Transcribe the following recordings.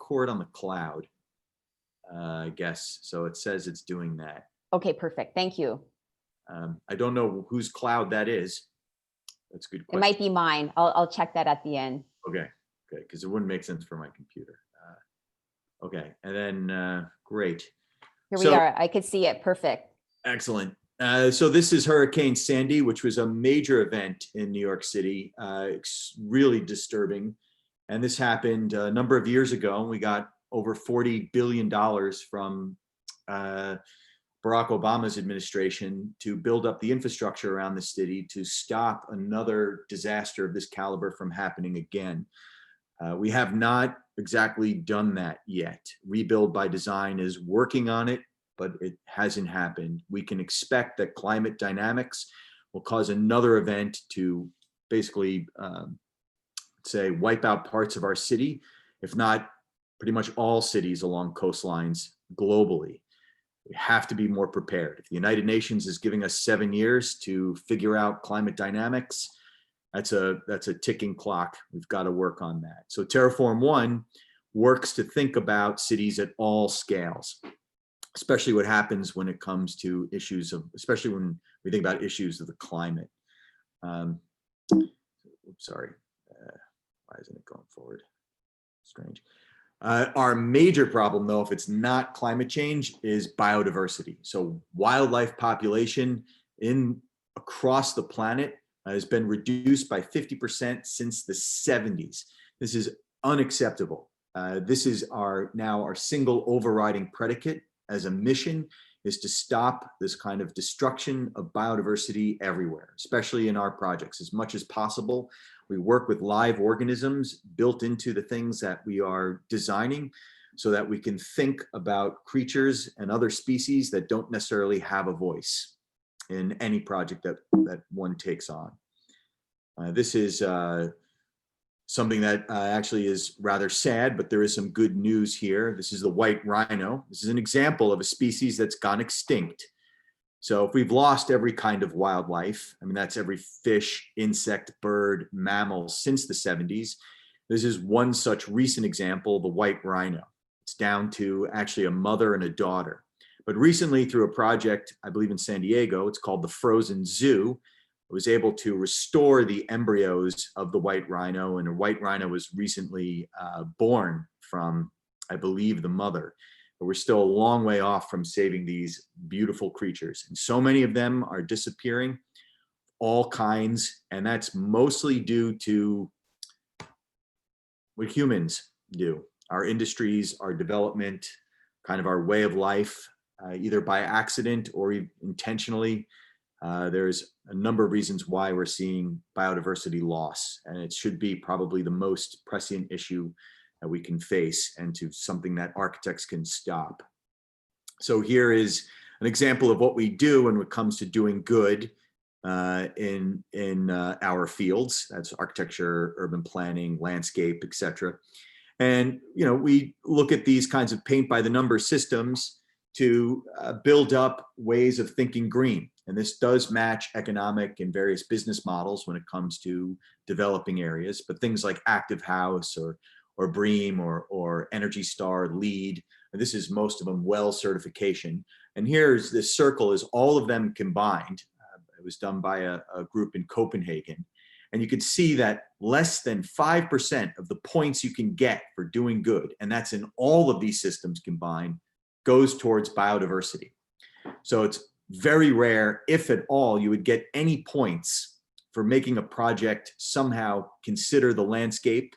record on the cloud, I guess. So it says it's doing that. Okay, perfect. Thank you. I don't know whose cloud that is. That's a good question. It might be mine. I'll check that at the end. Okay, good, because it wouldn't make sense for my computer. Okay, and then great. Here we are. I could see it. Perfect. Excellent. So this is Hurricane Sandy, which was a major event in New York City. It's really disturbing. And this happened a number of years ago. We got over $40 billion from Barack Obama's administration to build up the infrastructure around the city to stop another disaster of this caliber from happening again. We have not exactly done that yet. Rebuild by Design is working on it, but it hasn't happened. We can expect that climate dynamics will cause another event to basically, say, wipe out parts of our city, if not pretty much all cities along coastlines globally. We have to be more prepared. If the United Nations is giving us 7 years to figure out climate dynamics, that's a ticking clock. We've got to work on that. So TerreformONE works to think about cities at all scales, especially what happens when it comes to issues of, especially when we think about issues of the climate. Sorry, why isn't it going forward? Strange. Our major problem, though, if it's not climate change, is biodiversity. So wildlife population across the planet has been reduced by 50% since the 70s. This is unacceptable. This is now our single overriding predicate as a mission, is to stop this kind of destruction of biodiversity everywhere, especially in our projects. As much as possible, we work with live organisms built into the things that we are designing so that we can think about creatures and other species that don't necessarily have a voice in any project that one takes on. This is something that actually is rather sad, but there is some good news here. This is the white rhino. This is an example of a species that's gone extinct. So if we've lost every kind of wildlife, I mean, that's every fish, insect, bird, mammal since the 70s. This is one such recent example, the white rhino. It's down to actually a mother and a daughter. But recently, through a project, I believe in San Diego, it's called the Frozen Zoo, I was able to restore the embryos of the white rhino, and a white rhino was recently born from, I believe, the mother. But we're still a long way off from saving these beautiful creatures. And so many of them are disappearing, all kinds, and that's mostly due to what humans do. Our industries, our development, kind of our way of life, either by accident or intentionally. There's a number of reasons why we're seeing biodiversity loss, and it should be probably the most pressing issue that we can face, and to something that architects can stop. So here is an example of what we do when it comes to doing good in our fields. That's architecture, urban planning, landscape, etc. And we look at these kinds of paint by the numbers systems to build up ways of thinking green. And this does match economic and various business models when it comes to developing areas, but things like Active House or BREEAM or Energy Star, LEED, and this is most of them WELL certification. And here's this circle is all of them combined. It was done by a group in Copenhagen. And you can see that less than 5% of the points you can get for doing good, and that's in all of these systems combined, goes towards biodiversity. So it's very rare, if at all, you would get any points for making a project somehow consider the landscape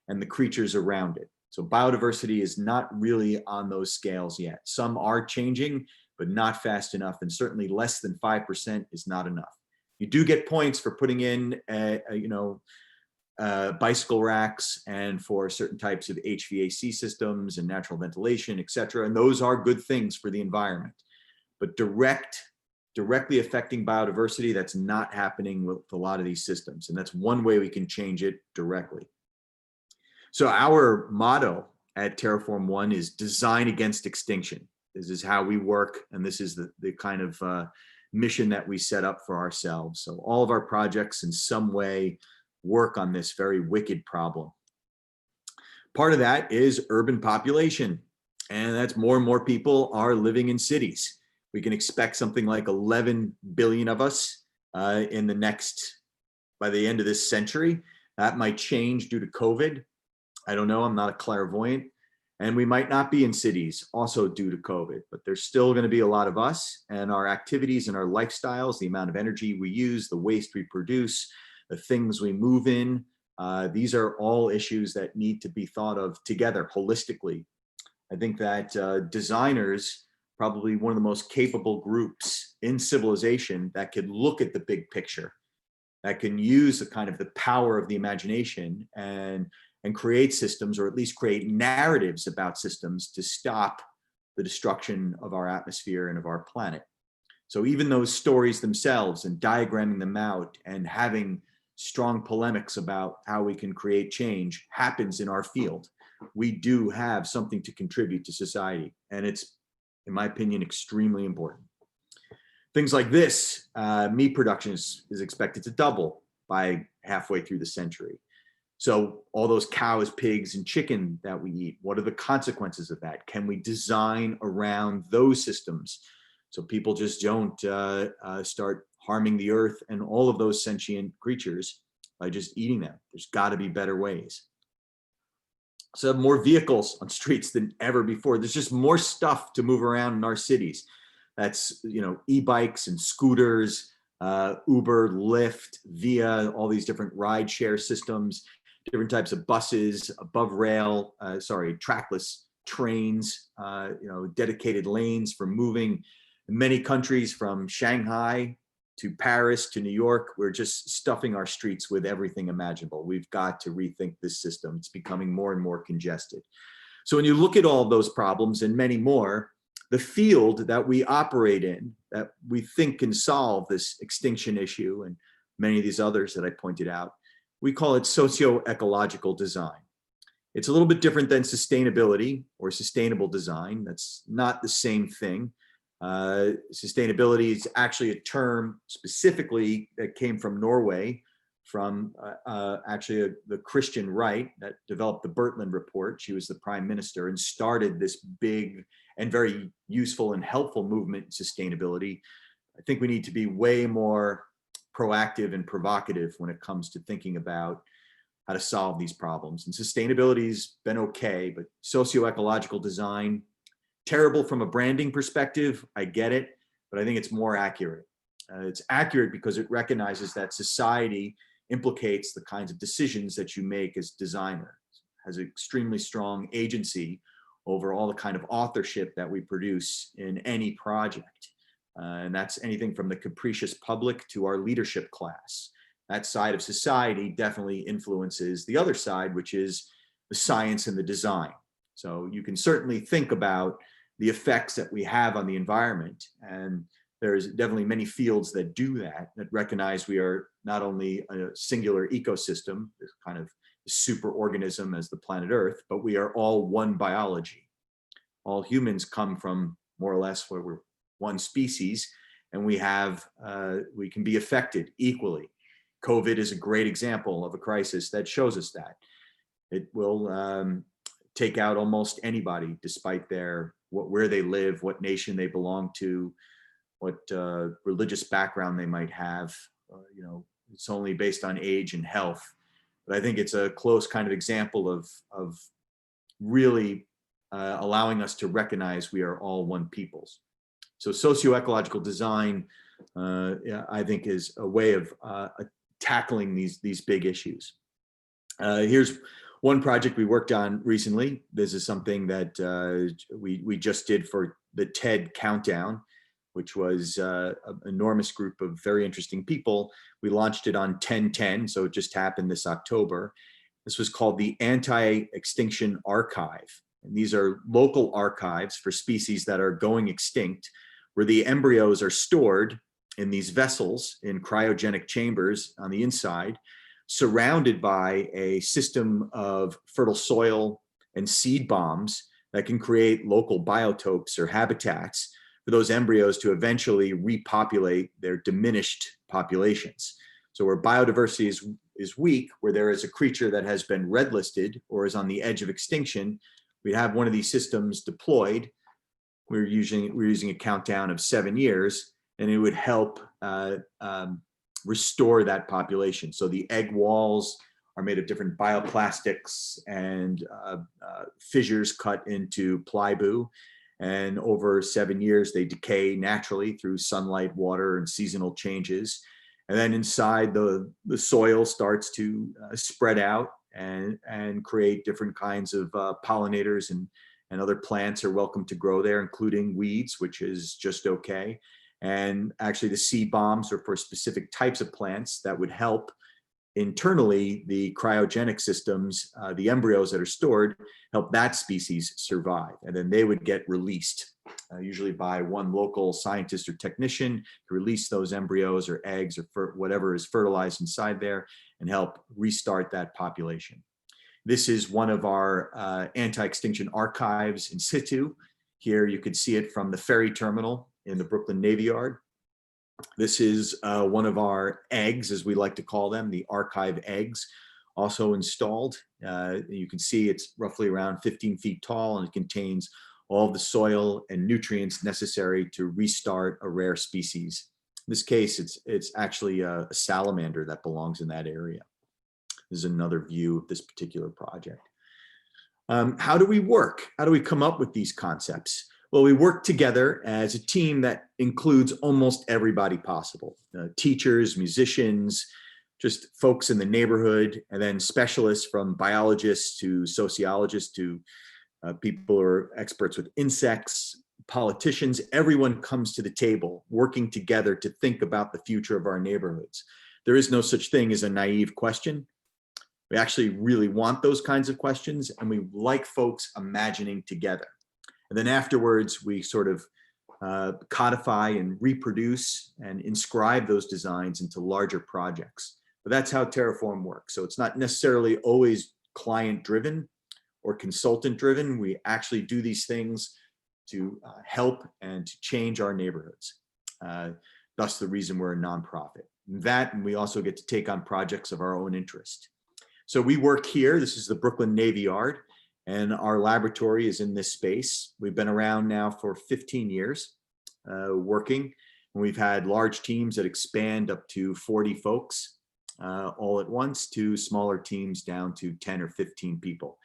and the creatures around it. So biodiversity is not really on those scales yet. Some are changing, but not fast enough, and certainly less than 5% is not enough. You do get points for putting in, bicycle racks and for certain types of HVAC systems and natural ventilation, et cetera. And those are good things for the environment. But directly affecting biodiversity, that's not happening with a lot of these systems. And that's one way we can change it directly. So our motto at TerreformONE is design against extinction. This is how we work, and this is the kind of mission that we set up for ourselves. So all of our projects in some way work on this very wicked problem. Part of that is urban population. And that's more and more people are living in cities. We can expect something like 11 billion of us in the next, by the end of this century. That might change due to COVID. I don't know, I'm not a clairvoyant. And we might not be in cities also due to COVID, but there's still going to be a lot of us, and our activities and our lifestyles, the amount of energy we use, the waste we produce, the things we move in. These are all issues that need to be thought of together holistically. I think that designers, probably one of the most capable groups in civilization that could look at the big picture, that can use the kind of the power of the imagination and create systems, or at least create narratives about systems to stop the destruction of our atmosphere and of our planet. So even those stories themselves and diagramming them out and having strong polemics about how we can create change happens in our field. We do have something to contribute to society, and it's, in my opinion, extremely important. Things like this, meat production is expected to double by halfway through the century. So all those cows, pigs, and chicken that we eat, what are the consequences of that? Can we design around those systems so people just don't start harming the earth and all of those sentient creatures by just eating them? There's got to be better ways. So more vehicles on streets than ever before. There's just more stuff to move around in our cities. That's, you know, e-bikes and scooters, Uber, Lyft, Via, all these different ride share systems, different types of buses, trackless trains, dedicated lanes for moving. In many countries, from Shanghai to Paris to New York, we're just stuffing our streets with everything imaginable. We've got to rethink this system. It's becoming more and more congested. So when you look at all those problems and many more, the field that we operate in, that we think can solve this extinction issue and many of these others that I pointed out, we call it socio-ecological design. It's a little bit different than sustainability or sustainable design. That's not the same thing. Sustainability is actually a term specifically that came from Norway, from the Christian right that developed the Bertland Report. She was the prime minister and started this big and very useful and helpful movement in sustainability. I think we need to be way more proactive and provocative when it comes to thinking about how to solve these problems. And sustainability's been okay, but socio-ecological design, terrible from a branding perspective, I get it, but I think it's more accurate. It's accurate because it recognizes that society implicates the kinds of decisions that you make as designer, has extremely strong agency over all the kind of authorship that we produce in any project. And that's anything from the capricious public to our leadership class. That side of society definitely influences the other side, which is the science and the design. So you can certainly think about the effects that we have on the environment. And there's definitely many fields that do that recognize we are not only a singular ecosystem, this kind of super organism as the planet Earth, but we are all one biology. All humans come from more or less where we're one species, and we can be affected equally. COVID is a great example of a crisis that shows us that. It will take out almost anybody, despite where they live, what nation they belong to, what religious background they might have. It's only based on age and health. But I think it's a close kind of example of really allowing us to recognize we are all one peoples. So socio-ecological design, I think, is a way of tackling these big issues. Here's one project we worked on recently. This is something that we just did for the TED Countdown, which was an enormous group of very interesting people. We launched it on 10/10, so it just happened this October. This was called the Anti-Extinction Archive. And these are local archives for species that are going extinct, where the embryos are stored in these vessels in cryogenic chambers on the inside, surrounded by a system of fertile soil and seed bombs that can create local biotopes or habitats for those embryos to eventually repopulate their diminished populations. So where biodiversity is is weak, where there is a creature that has been red listed or is on the edge of extinction, we'd have one of these systems deployed. We're using a countdown of 7 years, and it would help restore that population. So the egg walls are made of different bioplastics and fissures cut into plywood. And over 7 years, they decay naturally through sunlight, water, and seasonal changes. And then inside, the soil starts to spread out and create different kinds of pollinators, and other plants are welcome to grow there, including weeds, which is just okay. And actually, the seed bombs are for specific types of plants that would help internally the cryogenic systems, the embryos that are stored, help that species survive. And then they would get released, usually by one local scientist or technician, to release those embryos or eggs or whatever is fertilized inside there and help restart that population. This is one of our anti-extinction archives in situ. Here you can see it from the ferry terminal in the Brooklyn Navy Yard. This is one of our eggs, as we like to call them, the archive eggs, also installed. You can see it's roughly around 15 feet tall, and it contains all the soil and nutrients necessary to restart a rare species. In this case, it's actually a salamander that belongs in that area. This is another view of this particular project. How do we work? How do we come up with these concepts? Well, we work together as a team that includes almost everybody possible. Teachers, musicians, just folks in the neighborhood, and then specialists from biologists to sociologists to people who are experts with insects, politicians. Everyone comes to the table working together to think about the future of our neighborhoods. There is no such thing as a naive question. We actually really want those kinds of questions, and we like folks imagining together. And then afterwards, we sort of codify and reproduce and inscribe those designs into larger projects. But that's how Terreform works. So it's not necessarily always client-driven or consultant-driven. We actually do these things to help and to change our neighborhoods. Thus the reason we're a nonprofit. And we also get to take on projects of our own interest. So we work here. This is the Brooklyn Navy Yard, and our laboratory is in this space. We've been around now for 15 years working, and we've had large teams that expand up to 40 folks all at once, to smaller teams down to 10 or 15 people.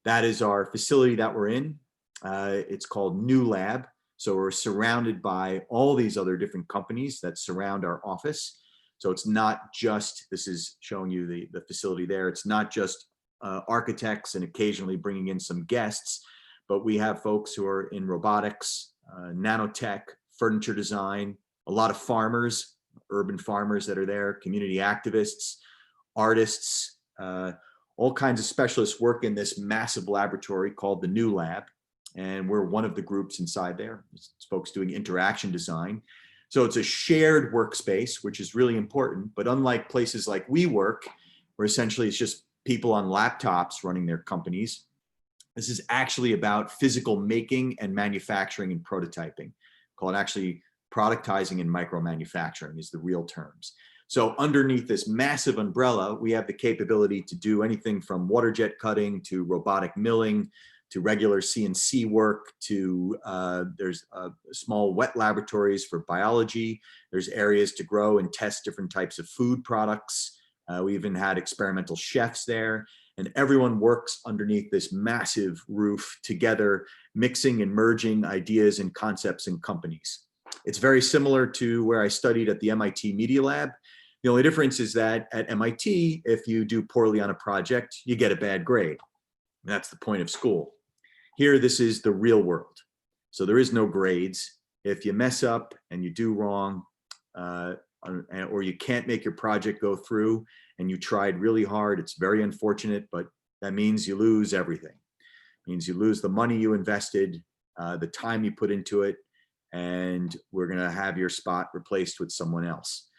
That is our facility that we're in. It's called New Lab. So we're surrounded by all these other different companies that surround our office. So it's not just, this is showing you the facility there. It's not just architects and occasionally bringing in some guests, but we have folks who are in robotics, nanotech, furniture design, a lot of farmers, urban farmers that are there, community activists, artists, all kinds of specialists work in this massive laboratory called the New Lab. And we're one of the groups inside there. It's folks doing interaction design. So it's a shared workspace, which is really important. But unlike places like WeWork, where essentially it's just people on laptops running their companies, this is actually about physical making and manufacturing and prototyping. Call it actually productizing and micro manufacturing is the real terms. So underneath this massive umbrella, we have the capability to do anything from water jet cutting to robotic milling, to regular CNC work, to there's small wet laboratories for biology. There's areas to grow and test different types of food products. We even had experimental chefs there, and everyone works underneath this massive roof together, mixing and merging ideas and concepts and companies. It's very similar to where I studied at the MIT Media Lab. The only difference is that at MIT, if you do poorly on a project, you get a bad grade. And that's the point of school. Here, this is the real world. So there is no grades. If you mess up and you do wrong, or you can't make your project go through and you tried really hard, it's very unfortunate, but that means you lose everything. It means you lose the money you invested, the time you put into it, and we're gonna have your spot replaced with someone else.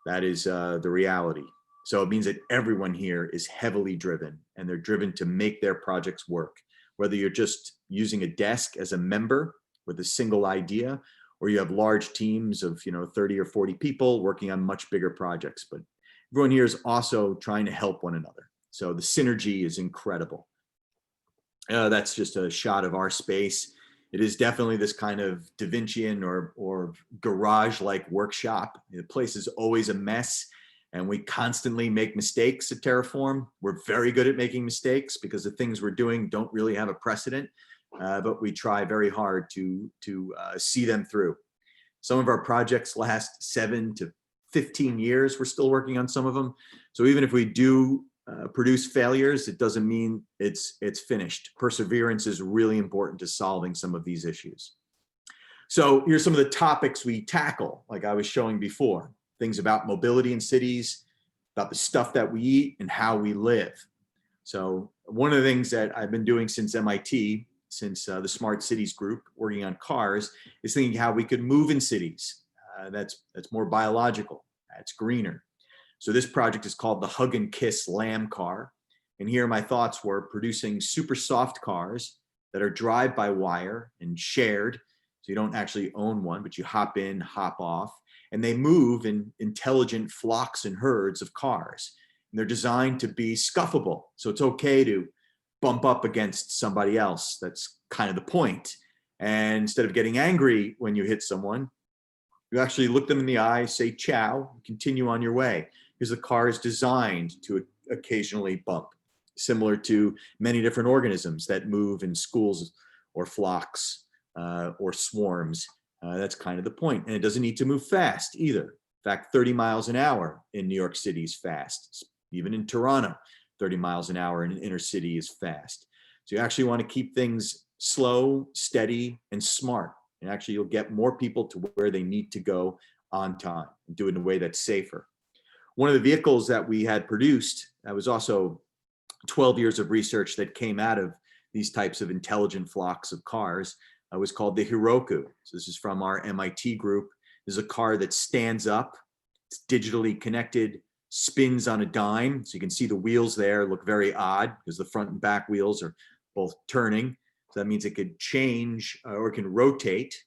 That is the reality. So it means that everyone here is heavily driven, and they're driven to make their projects work. Whether you're just using a desk as a member with a single idea, or you have large teams of 30 or 40 people working on much bigger projects. But everyone here is also trying to help one another. So the synergy is incredible. That's just a shot of our space. It is definitely this kind of Da Vincian or garage-like workshop. The place is always a mess, and we constantly make mistakes at Terreform. We're very good at making mistakes because the things we're doing don't really have a precedent, but we try very hard to see them through. Some of our projects last 7 to 15 years. We're still working on some of them. So even if we do produce failures, it doesn't mean it's finished. Perseverance is really important to solving some of these issues. So here's some of the topics we tackle, like I was showing before, things about mobility in cities, about the stuff that we eat and how we live. So one of the things that I've been doing since MIT, since the Smart Cities group, working on cars, is thinking how we could move in cities. That's more biological, that's greener. So this project is called the Hug and Kiss Lamb Car. And here my thoughts were producing super soft cars that are drive-by-wire and shared. So you don't actually own one, but you hop in, hop off, and they move in intelligent flocks and herds of cars. And they're designed to be scuffable. So it's okay to bump up against somebody else. That's kind of the point. And instead of getting angry when you hit someone, you actually look them in the eye, say ciao, continue on your way. Because the car is designed to occasionally bump, similar to many different organisms that move in schools or flocks or swarms. That's kind of the point. And it doesn't need to move fast either. In fact, 30 miles an hour in New York City is fast. Even in Toronto, 30 miles an hour in an inner city is fast. So you actually want to keep things slow, steady, and smart. And actually you'll get more people to where they need to go on time and do it in a way that's safer. One of the vehicles that we had produced, that was also 12 years of research that came out of these types of intelligent flocks of cars, was called the Heroku. So this is from our MIT group. This is a car that stands up, it's digitally connected, spins on a dime. So you can see the wheels there look very odd because the front and back wheels are both turning. So that means it could change or it can rotate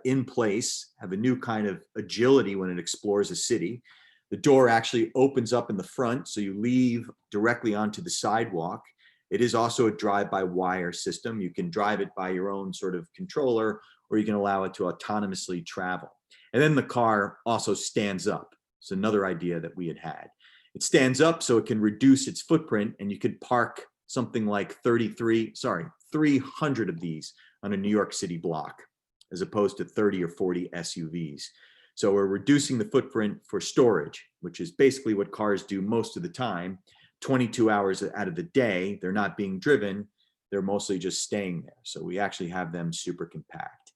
in place, have a new kind of agility when it explores a city. The door actually opens up in the front, so you leave directly onto the sidewalk. It is also a drive-by-wire system. You can drive it by your own sort of controller, or you can allow it to autonomously travel. And then the car also stands up. It's another idea that we had. It stands up so it can reduce its footprint, and you could park something like 300 of these on a New York City block, as opposed to 30 or 40 SUVs. So we're reducing the footprint for storage, which is basically what cars do most of the time. 22 hours out of the day, they're not being driven. They're mostly just staying there. So we actually have them super compact.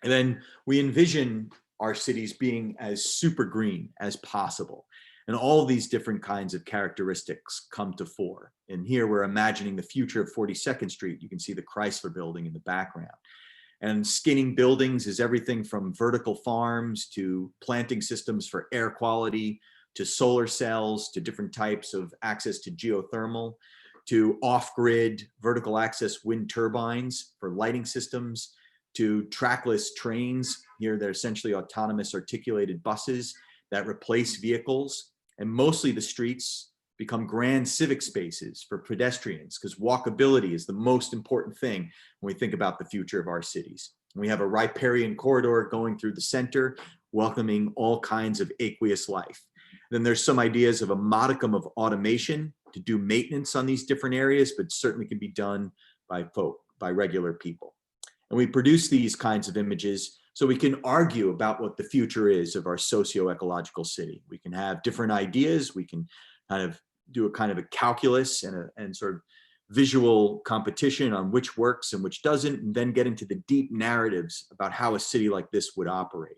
And then we envision our cities being as super green as possible. And all of these different kinds of characteristics come to fore. And here we're imagining the future of 42nd Street. You can see the Chrysler building in the background. And skinning buildings is everything from vertical farms to planting systems for air quality, to solar cells, to different types of access to geothermal, to off-grid vertical access wind turbines for lighting systems, to trackless trains. Here they're essentially autonomous articulated buses that replace vehicles. And mostly the streets become grand civic spaces for pedestrians, because walkability is the most important thing when we think about the future of our cities. We have a riparian corridor going through the center, welcoming all kinds of aqueous life. Then there's some ideas of a modicum of automation to do maintenance on these different areas, but certainly can be done by regular people. And we produce these kinds of images so we can argue about what the future is of our socio-ecological city. We can have different ideas. We can kind of do a kind of a calculus and sort of visual competition on which works and which doesn't, and then get into the deep narratives about how a city like this would operate.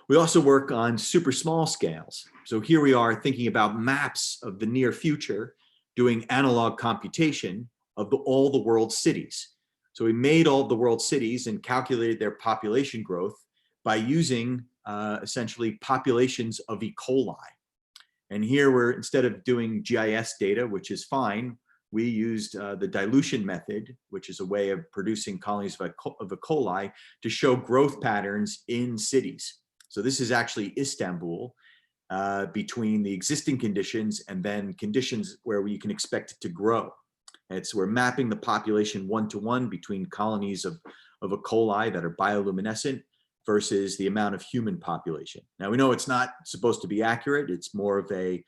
We also work on super small scales. So here we are thinking about maps of the near future, doing analog computation of all the world's cities. So we made all the world's cities and calculated their population growth by using essentially populations of E. coli. And here we're, instead of doing GIS data, which is fine, we used the dilution method, which is a way of producing colonies of E. coli to show growth patterns in cities. So this is actually Istanbul. between the existing conditions and then conditions where you can expect it to grow. We're mapping the population one-to-one between colonies of E. coli that are bioluminescent versus the amount of human population. Now we know it's not supposed to be accurate. It's more of a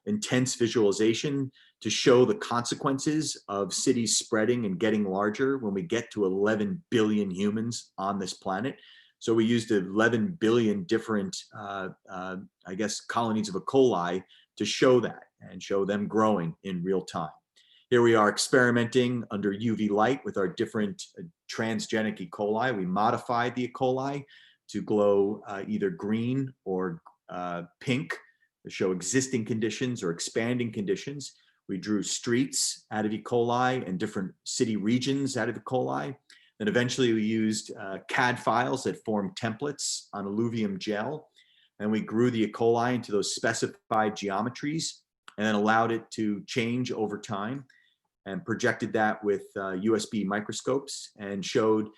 intense visualization to show the consequences of cities spreading and getting larger when we get to 11 billion humans on this planet. So we used 11 billion different, I guess, colonies of E. coli to show that and show them growing in real time. Here we are experimenting under UV light with our different transgenic E. coli. We modified the E. coli to glow either green or pink to show existing conditions or expanding conditions. We drew streets out of E. coli and different city regions out of E. coli. Then eventually we used CAD files that formed templates on alluvium gel. And we grew the E. coli into those specified geometries and then allowed it to change over time and projected that with USB microscopes and showed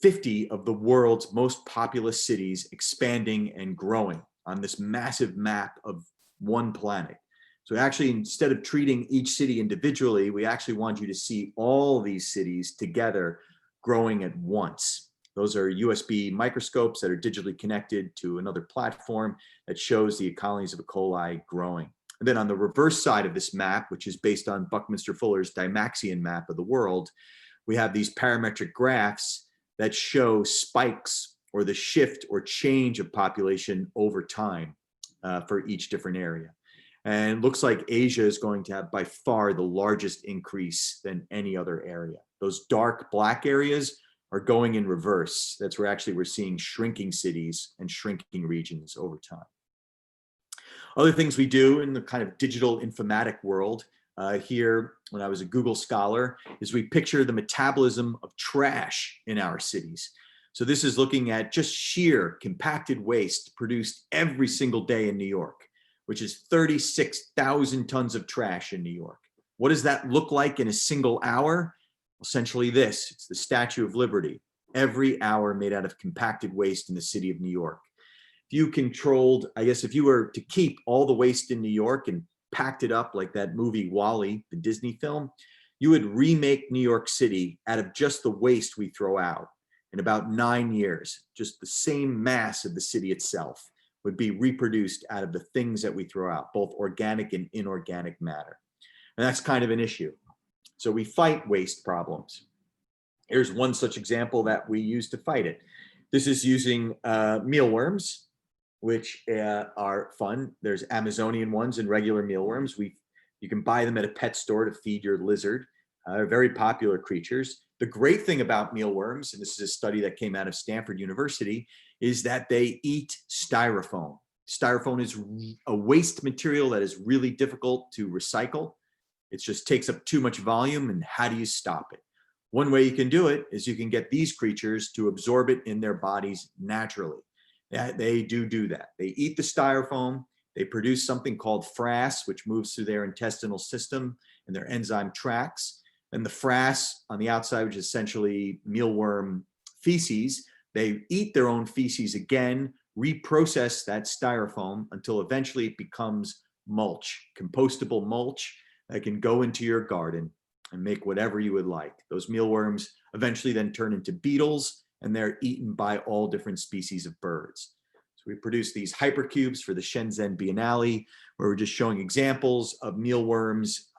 50 of the world's most populous cities expanding and growing on this massive map of one planet. So actually, instead of treating each city individually, we actually want you to see all these cities together growing at once. Those are USB microscopes that are digitally connected to another platform that shows the colonies of E. coli growing. And then on the reverse side of this map, which is based on Buckminster Fuller's Dymaxion map of the world, we have these parametric graphs that show spikes or the shift or change of population over time for each different area. And it looks like Asia is going to have by far the largest increase than any other area. Those dark black areas are going in reverse. That's where actually we're seeing shrinking cities and shrinking regions over time. Other things we do in the kind of digital informatic world here, when I was a Google scholar, is we picture the metabolism of trash in our cities. So this is looking at just sheer compacted waste produced every single day in New York, which is 36,000 tons of trash in New York. What does that look like in a single hour? Essentially this, it's the Statue of Liberty, every hour made out of compacted waste in the city of New York. If you controlled, I guess if you were to keep all the waste in New York and packed it up like that movie WALL-E, the Disney film, you would remake New York City out of just the waste we throw out in about 9 years. Just the same mass of the city itself would be reproduced out of the things that we throw out, both organic and inorganic matter. And that's kind of an issue. So we fight waste problems. Here's one such example that we use to fight it. This is using mealworms, which are fun. There's Amazonian ones and regular mealworms. You can buy them at a pet store to feed your lizard. They're very popular creatures. The great thing about mealworms, and this is a study that came out of Stanford University, is that they eat styrofoam. Styrofoam is a waste material that is really difficult to recycle. It just takes up too much volume, and how do you stop it? One way you can do it is you can get these creatures to absorb it in their bodies naturally. They do that. They eat the styrofoam. They produce something called frass, which moves through their intestinal system and their enzyme tracts. And the frass on the outside, which is essentially mealworm feces, they eat their own feces again, reprocess that styrofoam until eventually it becomes mulch, compostable mulch that can go into your garden and make whatever you would like. Those mealworms eventually then turn into beetles, and they're eaten by all different species of birds. So we produce these hypercubes for the Shenzhen Biennale, where we're just showing examples of mealworms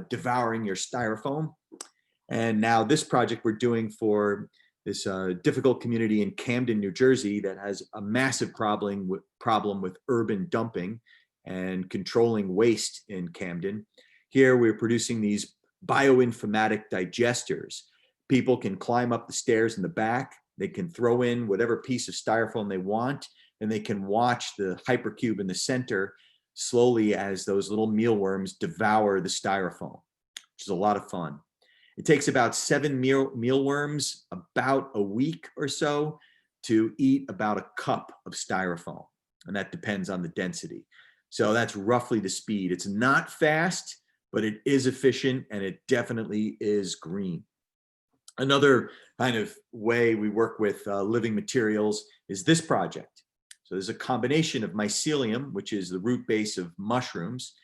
devouring your styrofoam. And now this project we're doing for this difficult community in Camden, New Jersey, that has a massive problem with urban dumping and controlling waste in Camden. Here we're producing these bioinformatic digesters. People can climb up the stairs in the back. They can throw in whatever piece of styrofoam they want, and they can watch the hypercube in the center slowly as those little mealworms devour the styrofoam, which is a lot of fun. It takes about 7 mealworms about a week or so to eat about a cup of styrofoam, and that depends on the density. So that's roughly the speed. It's not fast, but it is efficient, and it definitely is green. Another kind of way we work with living materials is this project. So there's a combination of mycelium, which is the root base of mushrooms,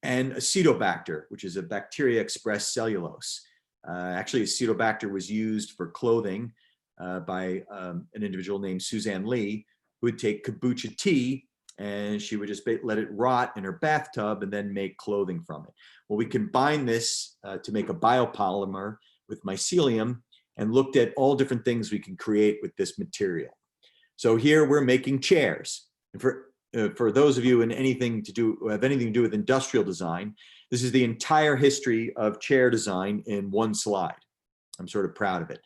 and acetobacter, which is a bacteria express cellulose. Actually, acetobacter was used for clothing by an individual named Suzanne Lee, who would take kombucha tea and she would just let it rot in her bathtub and then make clothing from it. Well, we combined this to make a biopolymer with mycelium and looked at all different things we can create with this material. So here we're making chairs. And for those of you who have anything to do with industrial design, this is the entire history of chair design in one slide. I'm sort of proud of it.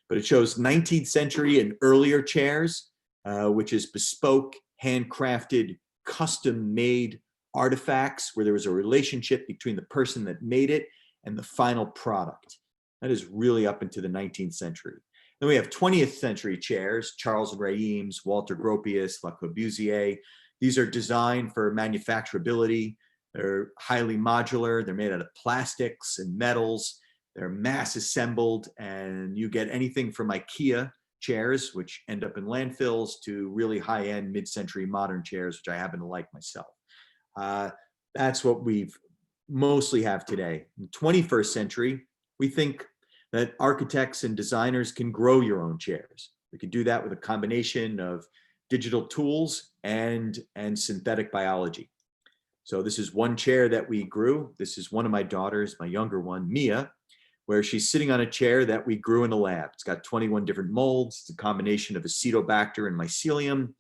But it shows 19th century and earlier chairs, which is bespoke, handcrafted, custom-made artifacts where there was a relationship between the person that made it and the final product. That is really up into the 19th century. Then we have 20th century chairs, Charles and Ray Eames, Walter Gropius, Le Corbusier. These are designed for manufacturability. They're highly modular. They're made out of plastics and metals. They're mass assembled, and you get anything from IKEA chairs, which end up in landfills, to really high-end mid-century modern chairs, which I happen to like myself. That's what we've mostly have today. In the 21st century, we think that architects and designers can grow your own chairs. We can do that with a combination of digital tools and synthetic biology. So this is one chair that we grew. This is one of my daughters, my younger one, Mia, where she's sitting on a chair that we grew in a lab. It's got 21 different molds. It's a combination of acetobacter and mycelium.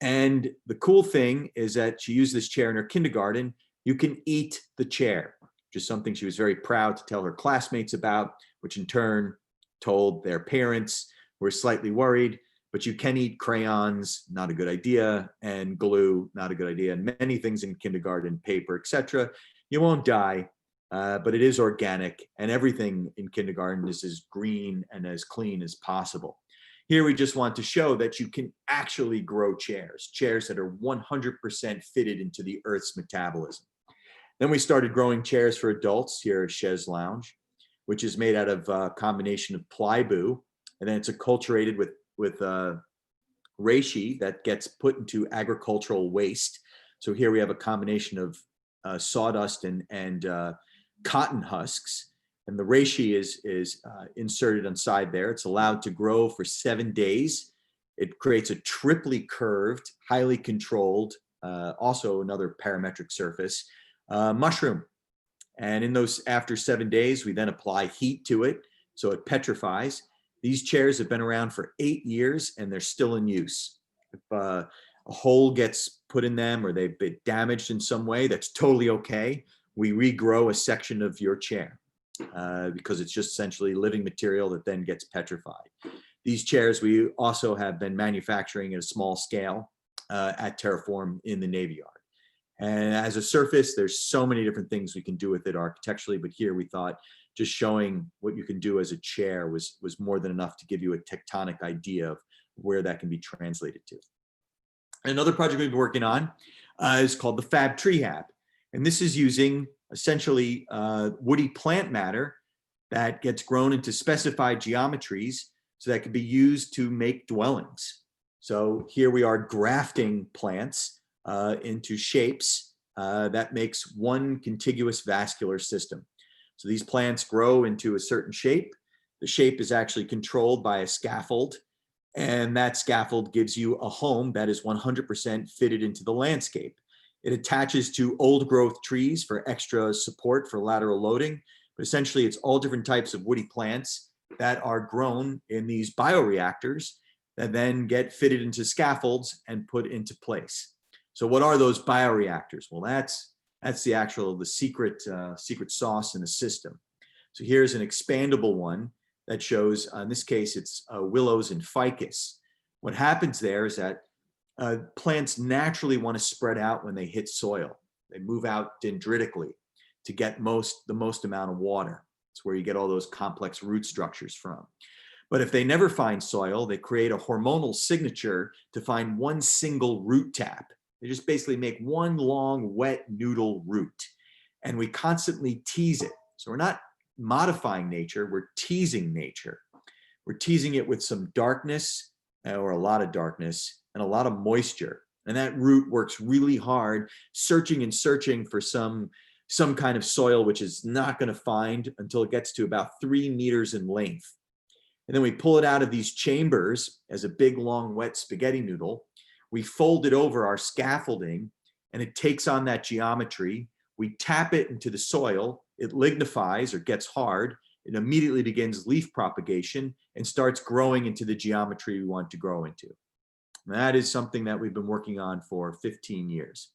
And the cool thing is that she used this chair in her kindergarten. You can eat the chair, which is something she was very proud to tell her classmates about, which in turn told their parents, who were slightly worried. But you can eat crayons, not a good idea, and glue, not a good idea, and many things in kindergarten, paper, etc. You won't die. But it is organic, and everything in kindergarten is as green and as clean as possible. Here we just want to show that you can actually grow chairs that are 100% fitted into the Earth's metabolism. Then we started growing chairs for adults here at Chaise Lounge, which is made out of a combination of plyboo, and then it's acculturated with reishi that gets put into agricultural waste. So here we have a combination of sawdust and cotton husks, and the reishi is inserted inside there. It's allowed to grow for 7 days. It creates a triply curved, highly controlled, also another parametric surface, mushroom. And in those, after 7 days, we then apply heat to it, so it petrifies. These chairs have been around for 8 years, and they're still in use. If a hole gets put in them or they've been damaged in some way, that's totally okay. We regrow a section of your chair because it's just essentially living material that then gets petrified. These chairs we also have been manufacturing at a small scale at Terreform in the Navy Yard. And as a surface, there's so many different things we can do with it architecturally, but here we thought just showing what you can do as a chair was more than enough to give you a tectonic idea of where that can be translated to. Another project we've been working on is called the Fab Tree Hab. And this is using essentially woody plant matter that gets grown into specified geometries so that can be used to make dwellings. So here we are grafting plants into shapes that makes one contiguous vascular system. So these plants grow into a certain shape. The shape is actually controlled by a scaffold, and that scaffold gives you a home that is 100% fitted into the landscape. It attaches to old growth trees for extra support for lateral loading, but essentially it's all different types of woody plants that are grown in these bioreactors that then get fitted into scaffolds and put into place. So what are those bioreactors? Well, that's the secret sauce in the system. So here's an expandable one that shows, in this case, it's willows and ficus. What happens there is that plants naturally want to spread out when they hit soil. They move out dendritically to get the most amount of water. It's where you get all those complex root structures from. But if they never find soil, they create a hormonal signature to find one single root tap. They just basically make one long, wet noodle root. And we constantly tease it. So we're not modifying nature, we're teasing nature. We're teasing it with some darkness, or a lot of darkness, and a lot of moisture. And that root works really hard, searching and searching for some kind of soil, which is not going to find until it gets to about 3 meters in length. And then we pull it out of these chambers as a big, long, wet spaghetti noodle. We fold it over our scaffolding, and it takes on that geometry. We tap it into the soil. It lignifies or gets hard. It immediately begins leaf propagation and starts growing into the geometry we want to grow into. And that is something that we've been working on for 15 years.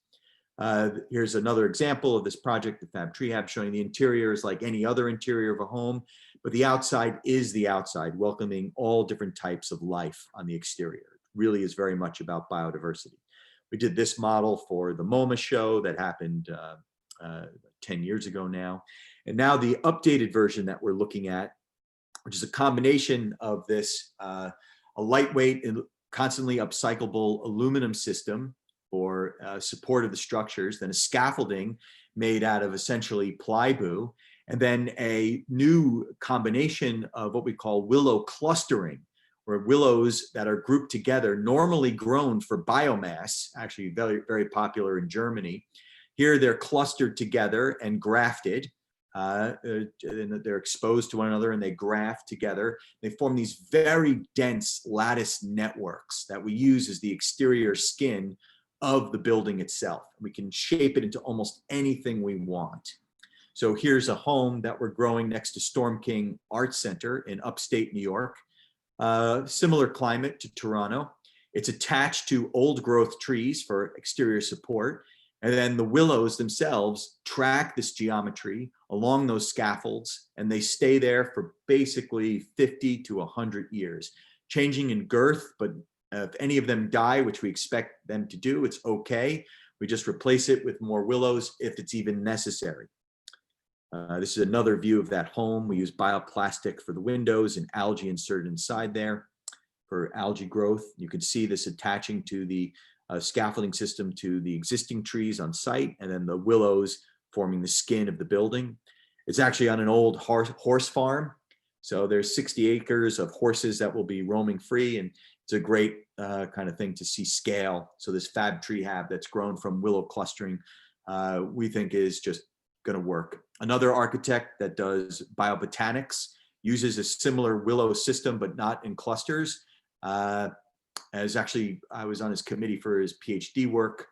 Here's another example of this project, the Fab Tree Hab, showing the interior is like any other interior of a home, but the outside is the outside, welcoming all different types of life on the exterior. It really is very much about biodiversity. We did this model for the MoMA show that happened 10 years ago now. And now the updated version that we're looking at, which is a combination of this, a lightweight and constantly upcyclable aluminum system for support of the structures, then a scaffolding made out of essentially plywood, and then a new combination of what we call willow clustering, where willows that are grouped together, normally grown for biomass, actually very, very popular in Germany. Here they're clustered together and grafted. And they're exposed to one another and they graft together. They form these very dense lattice networks that we use as the exterior skin of the building itself. We can shape it into almost anything we want. So here's a home that we're growing next to Storm King Art Center in upstate New York. Similar climate to Toronto. It's attached to old growth trees for exterior support. And then the willows themselves track this geometry along those scaffolds, and they stay there for basically 50 to 100 years, changing in girth, but if any of them die, which we expect them to do, it's okay. We just replace it with more willows if it's even necessary. This is another view of that home. We use bioplastic for the windows and algae inserted inside there for algae growth. You can see this attaching to the scaffolding system to the existing trees on site, and then the willows forming the skin of the building. It's actually on an old horse farm. So there's 60 acres of horses that will be roaming free, and it's a great kind of thing to see scale. So this Fab Tree Hab that's grown from willow clustering, we think is just going to work. Another architect that does biobotanics uses a similar willow system, but not in clusters. As actually, I was on his committee for his PhD work,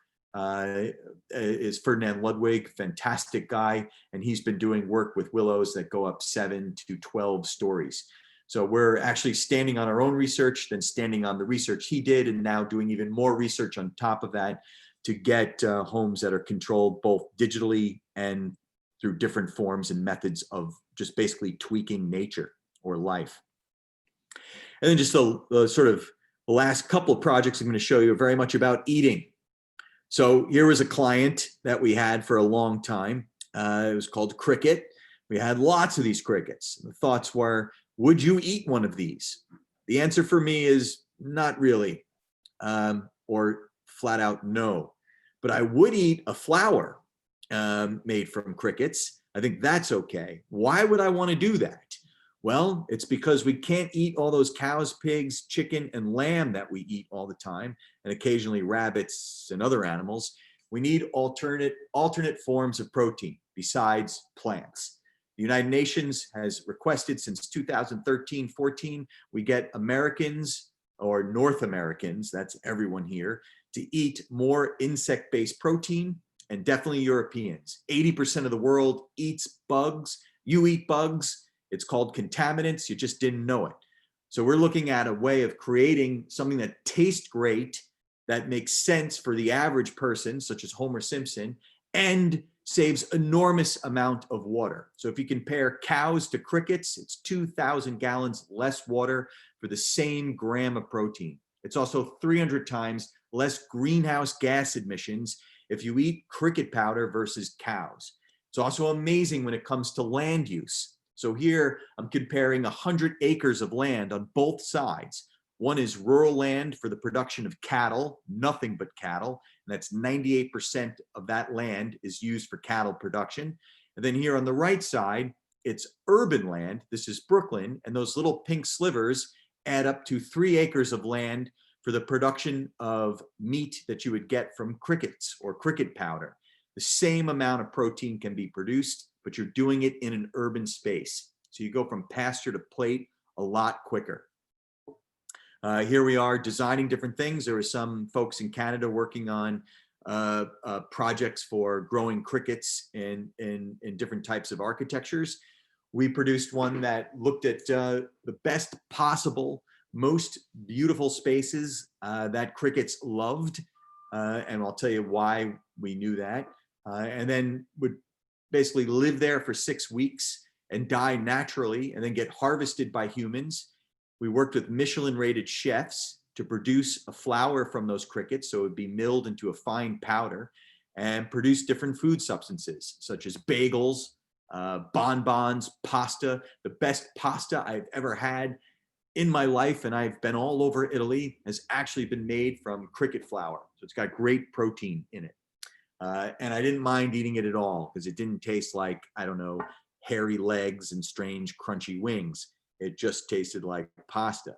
is Ferdinand Ludwig, fantastic guy, and he's been doing work with willows that go up 7 to 12 stories. So we're actually standing on our own research, then standing on the research he did, and now doing even more research on top of that to get homes that are controlled both digitally and through different forms and methods of just basically tweaking nature or life. And then just the sort of the last couple of projects I'm going to show you are very much about eating. So here was a client that we had for a long time. It was called Cricket. We had lots of these crickets. The thoughts were, would you eat one of these? The answer for me is not really, or flat out no. But I would eat a flower made from crickets. I think that's okay. Why would I want to do that? Well, it's because we can't eat all those cows, pigs, chicken, and lamb that we eat all the time, and occasionally rabbits and other animals. We need alternate forms of protein besides plants. The United Nations has requested since 2013-14, we get Americans or North Americans, that's everyone here, to eat more insect-based protein, and definitely Europeans. 80% of the world eats bugs. You eat bugs. It's called contaminants. You just didn't know it. So we're looking at a way of creating something that tastes great, that makes sense for the average person, such as Homer Simpson, and saves enormous amount of water. So if you compare cows to crickets, it's 2,000 gallons less water for the same gram of protein. It's also 300 times less greenhouse gas emissions if you eat cricket powder versus cows. It's also amazing when it comes to land use. So here I'm comparing 100 acres of land on both sides. One is rural land for the production of cattle, nothing but cattle, and that's 98% of that land is used for cattle production. And then here on the right side, it's urban land. This is Brooklyn, and those little pink slivers add up to 3 acres of land for the production of meat that you would get from crickets or cricket powder. The same amount of protein can be produced, but you're doing it in an urban space. So you go from pasture to plate a lot quicker. Here we are designing different things. There were some folks in Canada working on projects for growing crickets in different types of architectures. We produced one that looked at the best possible, most beautiful spaces that crickets loved. And I'll tell you why we knew that. And then would basically live there for 6 weeks and die naturally and then get harvested by humans. We worked with Michelin-rated chefs to produce a flour from those crickets, so it would be milled into a fine powder and produce different food substances, such as bagels, bonbons, pasta. The best pasta I've ever had in my life, and I've been all over Italy, has actually been made from cricket flour. So it's got great protein in it. And I didn't mind eating it at all because it didn't taste like, I don't know, hairy legs and strange crunchy wings. It just tasted like pasta.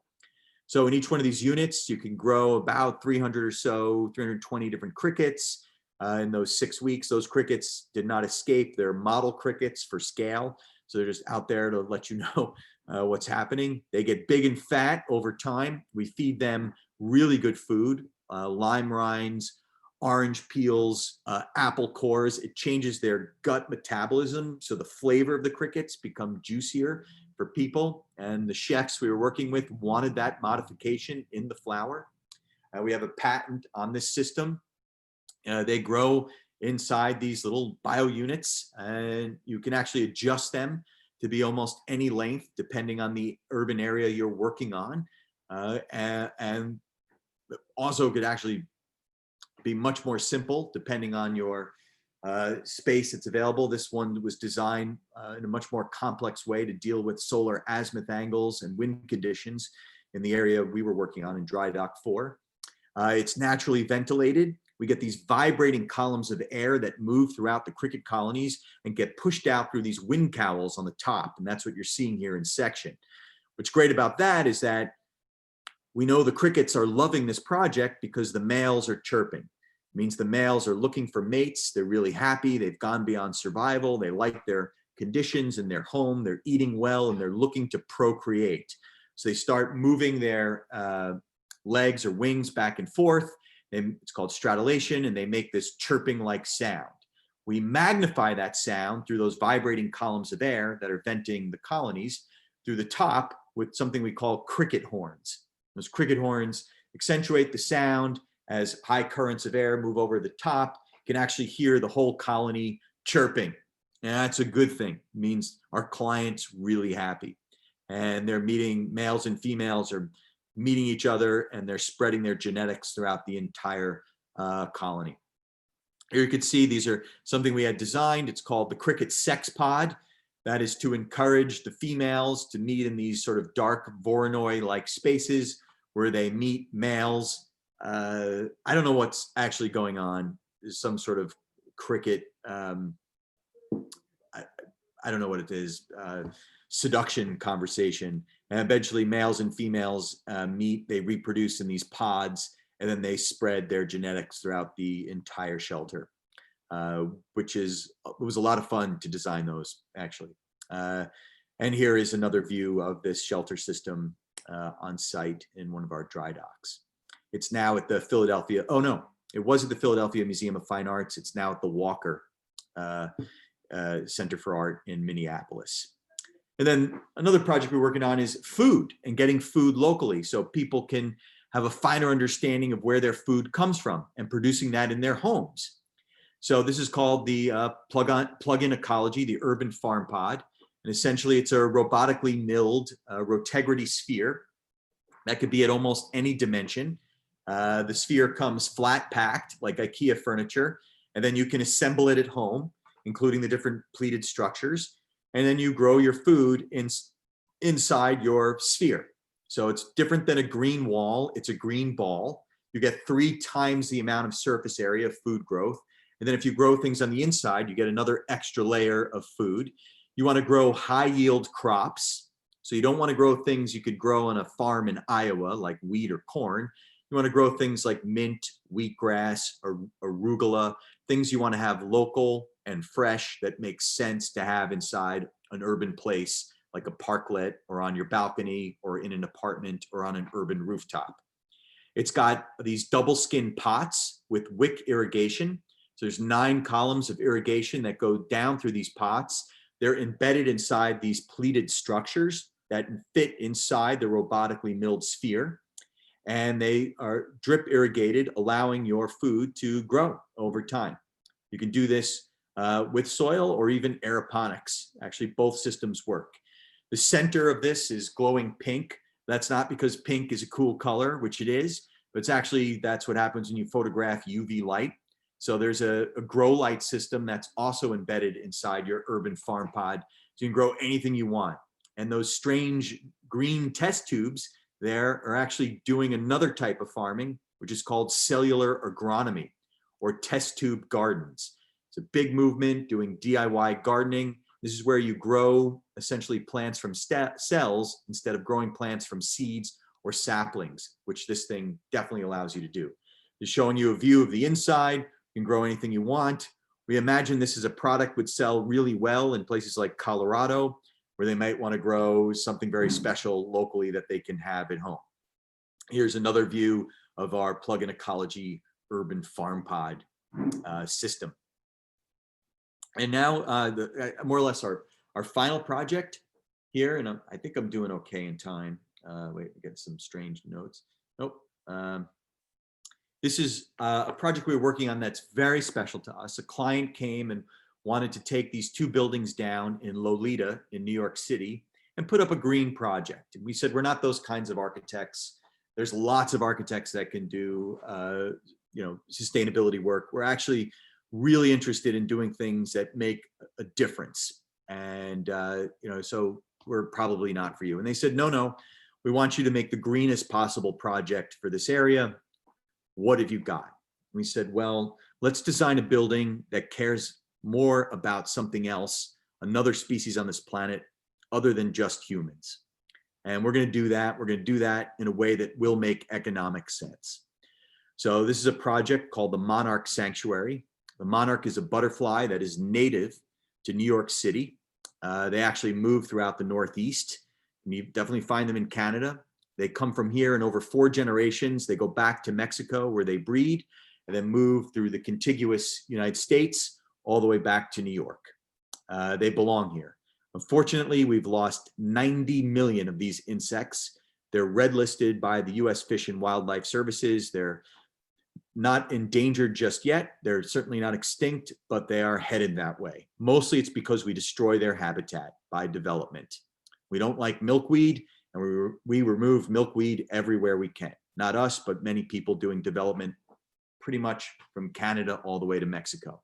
So in each one of these units, you can grow about 300 or so, 320 different crickets. In those 6 weeks, those crickets did not escape. They're model crickets for scale. So they're just out there to let you know what's happening. They get big and fat over time. We feed them really good food, lime rinds, orange peels, apple cores. It changes their gut metabolism. So the flavor of the crickets become juicier for people. And the chefs we were working with wanted that modification in the flour. We have a patent on this system. They grow inside these little bio units, and you can actually adjust them to be almost any length depending on the urban area you're working on. And also could actually be much more simple depending on your space that's available. This one was designed in a much more complex way to deal with solar azimuth angles and wind conditions in the area we were working on in Dry Dock 4. It's naturally ventilated. We get these vibrating columns of air that move throughout the cricket colonies and get pushed out through these wind cowls on the top. And that's what you're seeing here in section. What's great about that is that we know the crickets are loving this project because the males are chirping. It means the males are looking for mates. They're really happy. They've gone beyond survival. They like their conditions in their home. They're eating well, and they're looking to procreate. So they start moving their legs or wings back and forth. It's called stratulation, and they make this chirping-like sound. We magnify that sound through those vibrating columns of air that are venting the colonies through the top with something we call cricket horns. Those cricket horns accentuate the sound as high currents of air move over the top. You can actually hear the whole colony chirping. And that's a good thing. It means our client's really happy. And they're meeting, males and females are meeting each other, and they're spreading their genetics throughout the entire colony. Here you can see these are something we had designed. It's called the cricket sex pod. That is to encourage the females to meet in these sort of dark Voronoi-like spaces where they meet males. I don't know what's actually going on. There's some sort of cricket, I don't know what it is, seduction conversation. And eventually males and females meet, they reproduce in these pods, and then they spread their genetics throughout the entire shelter, which is, it was a lot of fun to design those, actually. And here is another view of this shelter system on site in one of our dry docks. It's now at the Philadelphia, oh no, it was at the Philadelphia Museum of Fine Arts. It's now at the Walker Center for Art in Minneapolis. And then another project we're working on is food and getting food locally so people can have a finer understanding of where their food comes from and producing that in their homes. So this is called the plug-in ecology, the urban farm pod. And essentially it's a robotically milled rotegrity sphere that could be at almost any dimension. The sphere comes flat packed like IKEA furniture, and then you can assemble it at home, including the different pleated structures. And then you grow your food inside your sphere. So it's different than a green wall. It's a green ball. You get 3 times the amount of surface area of food growth. And then if you grow things on the inside, you get another extra layer of food. You want to grow high yield crops. So you don't want to grow things you could grow on a farm in Iowa, like wheat or corn. You want to grow things like mint, wheatgrass, or arugula, things you want to have local and fresh that makes sense to have inside an urban place, like a parklet or on your balcony or in an apartment or on an urban rooftop. It's got these double skin pots with wick irrigation. So there's 9 columns of irrigation that go down through these pots. They're embedded inside these pleated structures that fit inside the robotically milled sphere. And they are drip irrigated, allowing your food to grow over time. You can do this with soil or even aeroponics. Actually, both systems work. The center of this is glowing pink. That's not because pink is a cool color, which it is, but it's actually, that's what happens when you photograph UV light. So there's a grow light system that's also embedded inside your urban farm pod. So you can grow anything you want. And those strange green test tubes there are actually doing another type of farming, which is called cellular agronomy or test tube gardens. It's a big movement doing DIY gardening. This is where you grow essentially plants from cells instead of growing plants from seeds or saplings, which this thing definitely allows you to do. It's showing you a view of the inside. You can grow anything you want. We imagine this is a product would sell really well in places like Colorado, where they might want to grow something very special locally that they can have at home. Here's another view of our plug-in ecology urban farm pod system. And now more or less our final project here, and I think I'm doing okay in time. Wait, we get some strange notes. Nope. This is a project we were working on that's very special to us. A client came and wanted to take these 2 buildings down in Lolita in New York City and put up a green project. And we said, we're not those kinds of architects. There's lots of architects that can do sustainability work. We're actually really interested in doing things that make a difference. And so we're probably not for you. And they said, no, we want you to make the greenest possible project for this area. What have you got? We said, well, let's design a building that cares more about something else, another species on this planet, other than just humans. And we're going to do that. We're going to do that in a way that will make economic sense. So this is a project called the Monarch Sanctuary. The monarch is a butterfly that is native to New York City. They actually move throughout the Northeast. And you definitely find them in Canada. They come from here in over 4 generations. They go back to Mexico where they breed and then move through the contiguous United States all the way back to New York. They belong here. Unfortunately, we've lost 90 million of these insects. They're red listed by the US Fish and Wildlife Services. They're not endangered just yet. They're certainly not extinct, but they are headed that way. Mostly it's because we destroy their habitat by development. We don't like milkweed, and we remove milkweed everywhere we can. Not us, but many people doing development pretty much from Canada all the way to Mexico.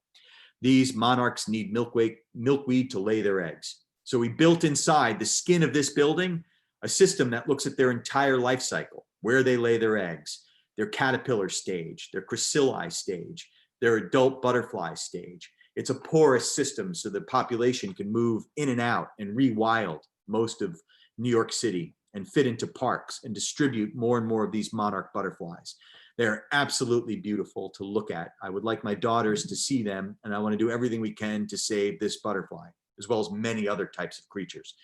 These monarchs need milkweed to lay their eggs. So we built inside the skin of this building a system that looks at their entire life cycle, where they lay their eggs, their caterpillar stage, their chrysalis stage, their adult butterfly stage. It's a porous system so the population can move in and out and rewild most of New York City and fit into parks and distribute more and more of these monarch butterflies. They're absolutely beautiful to look at. I would like my daughters to see them, and I want to do everything we can to save this butterfly, as well as many other types of creatures.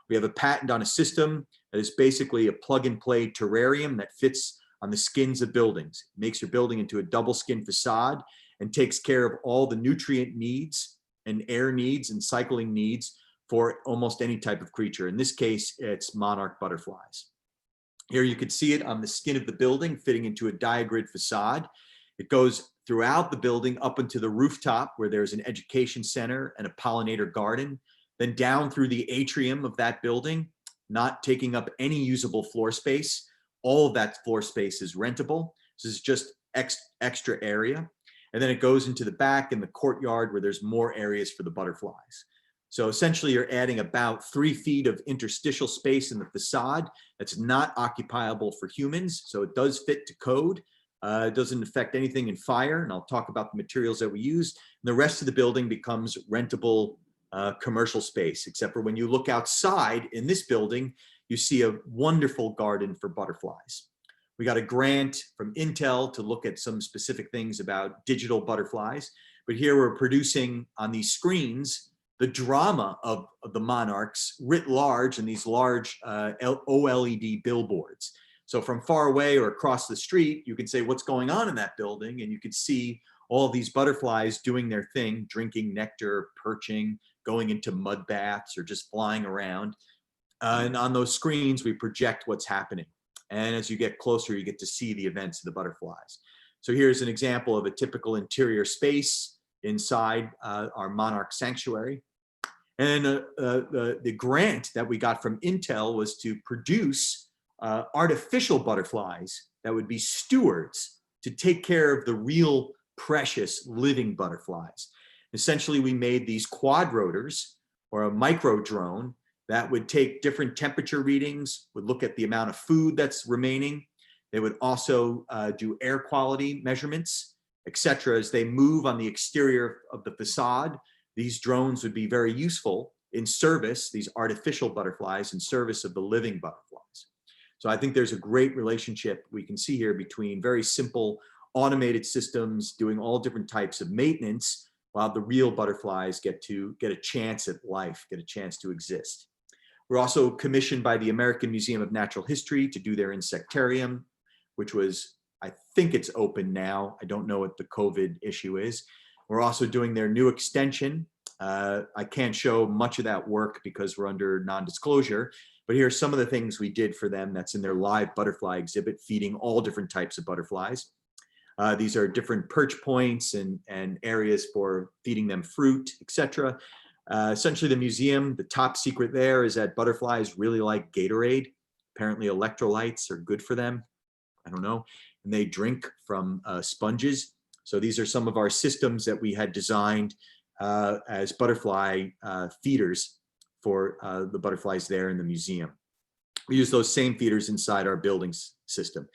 We have a patent on a system that is basically a plug-and-play terrarium that fits on the skins of buildings. It makes your building into a double skin facade and takes care of all the nutrient needs and air needs and cycling needs for almost any type of creature. In this case, it's monarch butterflies. Here you can see it on the skin of the building fitting into a diagrid facade. It goes throughout the building up into the rooftop where there's an education center and a pollinator garden, then down through the atrium of that building, not taking up any usable floor space. All of that floor space is rentable. This is just extra area. And then it goes into the back in the courtyard where there's more areas for the butterflies. So essentially you're adding about 3 feet of interstitial space in the facade that's not occupiable for humans. So it does fit to code. It doesn't affect anything in fire. And I'll talk about the materials that we use. And the rest of the building becomes rentable commercial space, except for when you look outside in this building, you see a wonderful garden for butterflies. We got a grant from Intel to look at some specific things about digital butterflies. But here we're producing on these screens the drama of the monarchs writ large in these large OLED billboards. So from far away or across the street, you can say what's going on in that building, and you could see all these butterflies doing their thing, drinking nectar, perching, going into mud baths, or just flying around. And on those screens, we project what's happening. And as you get closer, you get to see the events of the butterflies. So here's an example of a typical interior space inside our monarch sanctuary. And the grant that we got from Intel was to produce artificial butterflies that would be stewards to take care of the real precious living butterflies. Essentially, we made these quadrotors, or a micro drone, that would take different temperature readings, would look at the amount of food that's remaining. They would also do air quality measurements, etc. As they move on the exterior of the facade, these drones would be very useful in service, these artificial butterflies, in service of the living butterflies. So I think there's a great relationship we can see here between very simple automated systems doing all different types of maintenance, while the real butterflies get a chance at life, get a chance to exist. We're also commissioned by the American Museum of Natural History to do their insectarium, which was, I think it's open now. I don't know what the COVID issue is. We're also doing their new extension. I can't show much of that work because we're under non-disclosure, but here's some of the things we did for them that's in their live butterfly exhibit, feeding all different types of butterflies. These are different perch points and areas for feeding them fruit, etc. Essentially, the museum, the top secret there is that butterflies really like Gatorade. Apparently, electrolytes are good for them. I don't know. And they drink from sponges. So these are some of our systems that we had designed as butterfly feeders for the butterflies there in the museum. We use those same feeders inside our buildings system.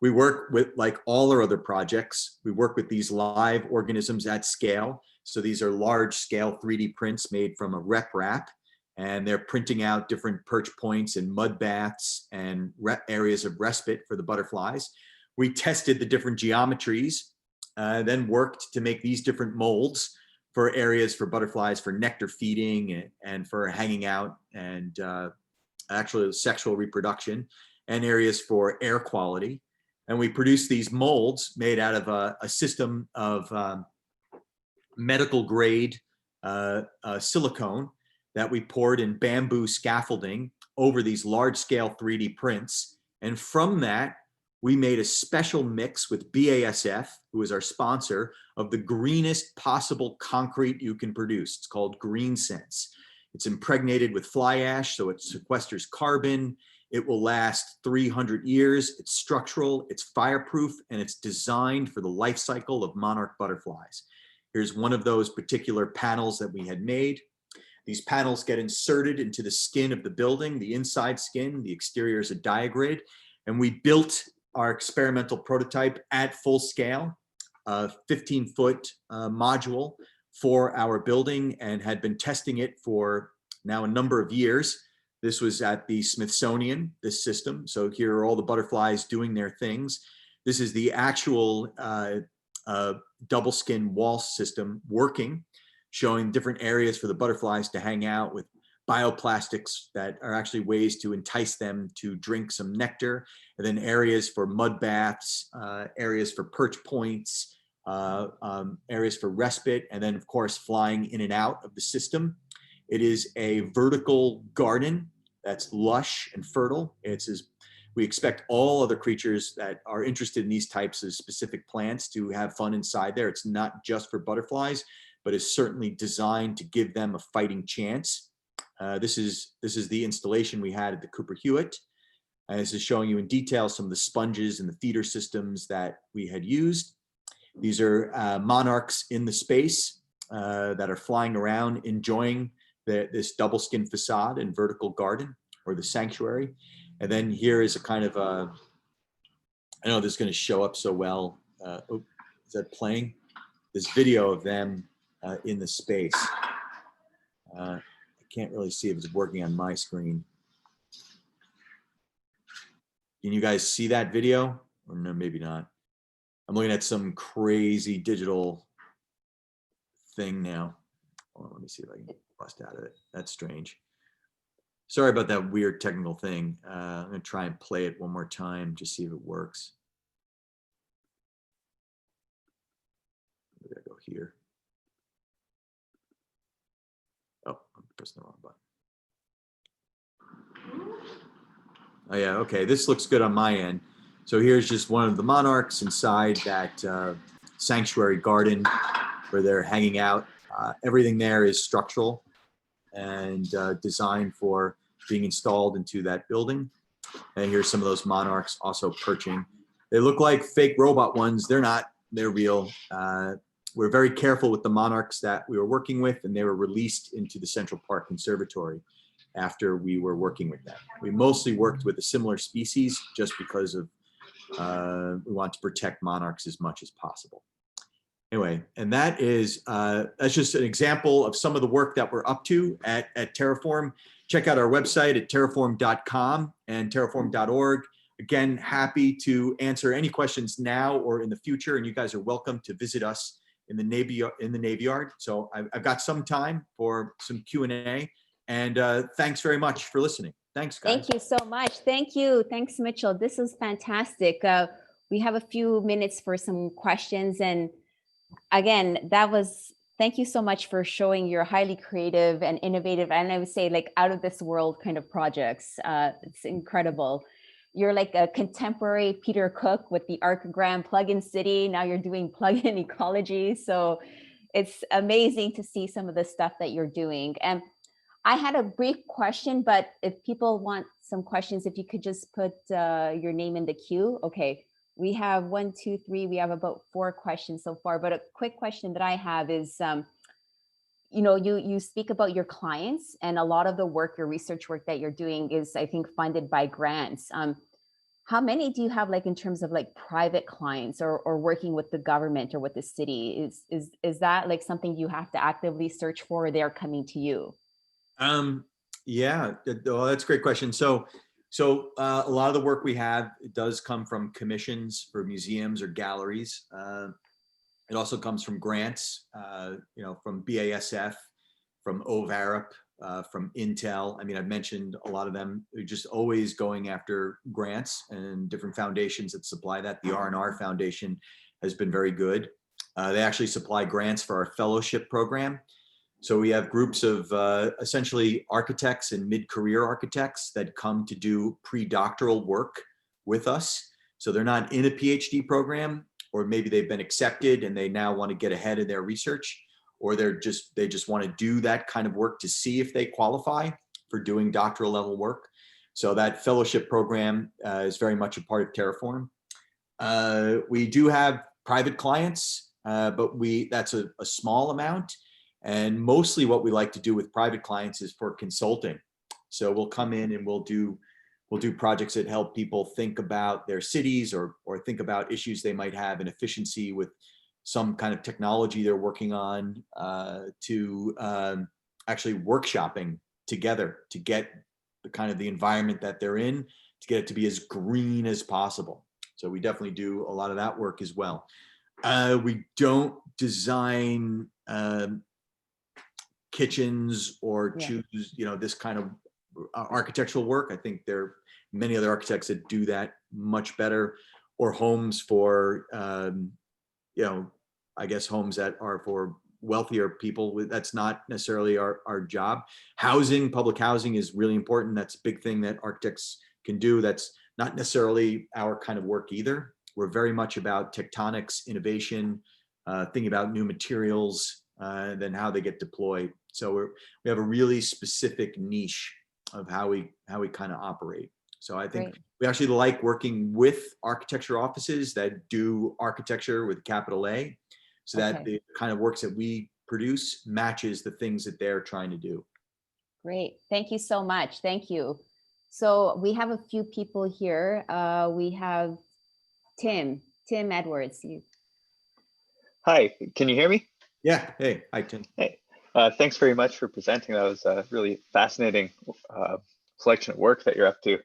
We work with, like all our other projects, we work with these live organisms at scale. So these are large scale 3D prints made from a rep wrap, and they're printing out different perch points and mud baths and areas of respite for the butterflies. We tested the different geometries, then worked to make these different molds for areas for butterflies for nectar feeding and for hanging out and actually sexual reproduction, and areas for air quality. And we produced these molds made out of a system of medical grade silicone that we poured in bamboo scaffolding over these large scale 3D prints. And from that, we made a special mix with BASF, who is our sponsor, of the greenest possible concrete you can produce. It's called Green Sense. It's impregnated with fly ash, so it sequesters carbon. It will last 300 years. It's structural, it's fireproof, and it's designed for the life cycle of monarch butterflies. Here's one of those particular panels that we had made. These panels get inserted into the skin of the building, the inside skin, the exterior is a diagrid, and we built our experimental prototype at full scale, a 15-foot module for our building, and had been testing it for now a number of years. This was at the Smithsonian, this system. So here are all the butterflies doing their things. This is the actual double skin wall system working, showing different areas for the butterflies to hang out with bioplastics that are actually ways to entice them to drink some nectar, and then areas for mud baths, areas for perch points, areas for respite, and then of course flying in and out of the system. It is a vertical garden that's lush and fertile. We expect all other creatures that are interested in these types of specific plants to have fun inside there. It's not just for butterflies, but is certainly designed to give them a fighting chance. This is the installation we had at the Cooper Hewitt. This is showing you in detail some of the sponges and the feeder systems that we had used. These are monarchs in the space that are flying around, enjoying this double skin facade and vertical garden, or the sanctuary. And then here is a kind of I know this is going to show up so well. Oh, is that playing? This video of them in the space. I can't really see if it's working on my screen. Can you guys see that video? or no, maybe not. I'm looking at some crazy digital thing now. Hold on, let me see if I can bust out of it. That's strange. Sorry about that weird technical thing. I'm gonna try and play it one more time, just see if it works. Maybe I go here. Oh, I'm pressing the wrong button. Oh yeah, okay, this looks good on my end. So here's just one of the monarchs inside that sanctuary garden where they're hanging out. Everything there is structural and designed for being installed into that building. And here's some of those monarchs also perching. They look like fake robot ones. They're not, they're real. We're very careful with the monarchs that we were working with, and they were released into the Central Park Conservatory after we were working with them. We mostly worked with a similar species just because of we want to protect monarchs as much as possible. Anyway, and that is that's just an example of some of the work that we're up to at Terreform. Check out our website at terreform.com and terreform.org. Again, happy to answer any questions now or in the future, and you guys are welcome to visit us in the Navy Yard. So I've got some time for some Q&A, and thanks very much for listening. Thanks, guys. Thank you so much. Thank you. Thanks, Mitchell. This is fantastic. We have a few minutes for some questions. And again, thank you so much for showing your highly creative and innovative, and I would say like out of this world kind of projects. It's incredible. You're like a contemporary Peter Cook with the Archigram plugin city. Now you're doing plugin ecology. So it's amazing to see some of the stuff that you're doing. And I had a brief question, but if people want some questions, if you could just put your name in the queue. Okay, we have 1, 2, 3, we have about 4 questions so far, but a quick question that I have is, you know, you speak about your clients, and a lot of the work, your research work that you're doing is, I think, funded by grants. How many do you have, like in terms of like private clients or working with the government or with the city? Is that like something you have to actively search for, or they're coming to you? Yeah, well, that's a great question. So a lot of the work we have, it does come from commissions for museums or galleries. It also comes from grants, you know, from BASF, from OVARP, from Intel. I mean, I've mentioned a lot of them. They're just always going after grants and different foundations that supply that. The R&R Foundation has been very good. They actually supply grants for our fellowship program. So we have groups of essentially architects and mid-career architects that come to do pre-doctoral work with us. So they're not in a PhD program, or maybe they've been accepted and they now want to get ahead of their research, or they just want to do that kind of work to see if they qualify for doing doctoral level work. So that fellowship program is very much a part of Terreform. We do have private clients, but that's a small amount. And mostly what we like to do with private clients is for consulting. So we'll come in and we'll do projects that help people think about their cities or think about issues they might have in efficiency with some kind of technology they're working on, to actually workshopping together to get the kind of the environment that they're in, to get it to be as green as possible. So we definitely do a lot of that work as well. We don't design kitchens or choose, you know, this kind of architectural work. I think there are many other architects that do that much better, or homes for, you know, I guess homes that are for wealthier people. That's not necessarily our job. Housing, public housing is really important. That's a big thing that architects can do. That's not necessarily our kind of work either. We're very much about tectonics, innovation, thinking about new materials, then how they get deployed. So we have a really specific niche of how we kind of operate. So I think we actually like working with architecture offices that do architecture with capital A, so that the kind of works that we produce matches the things that they're trying to do. Great. Thank you so much. Thank you. So we have a few people here. We have Tim Edwards. Hi, can you hear me? Yeah. Hey, hi, Tim. Hey, thanks very much for presenting. That was a really fascinating collection of work that you're up to.